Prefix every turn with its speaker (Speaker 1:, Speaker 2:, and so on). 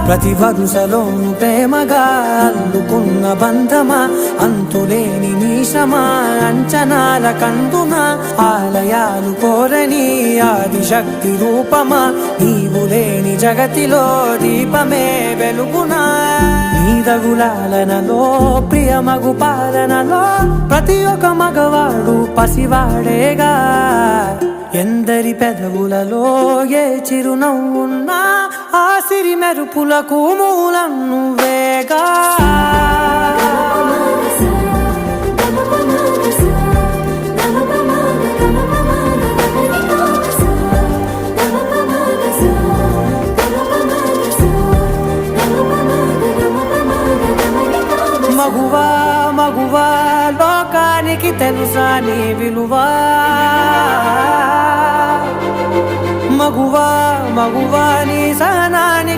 Speaker 1: ప్రతి వరుసలోను ప్రేమగా అల్లుకున్న బంధమా, అంతులేని నీశమా అంచనాల కందున, ఆలయాలు కోరని ఆదిశక్తి రూపమా, నీవు లేని జగతిలో దీపమే వెలుగునా. నీదగులాలనలో ప్రియమగు పాలనలో ప్రతి ఒక్క మగవాడు పసివాడేగా. ఎందరి పెదవులలో ఏ చిరునవ్వున్నా ఆ సిరి మెరుపులకు మూలం నువ్వేగా. మగువా మగువా లోకానికి తెలుసా నీ విలువా, మగువా మగువా నీ సహనానికి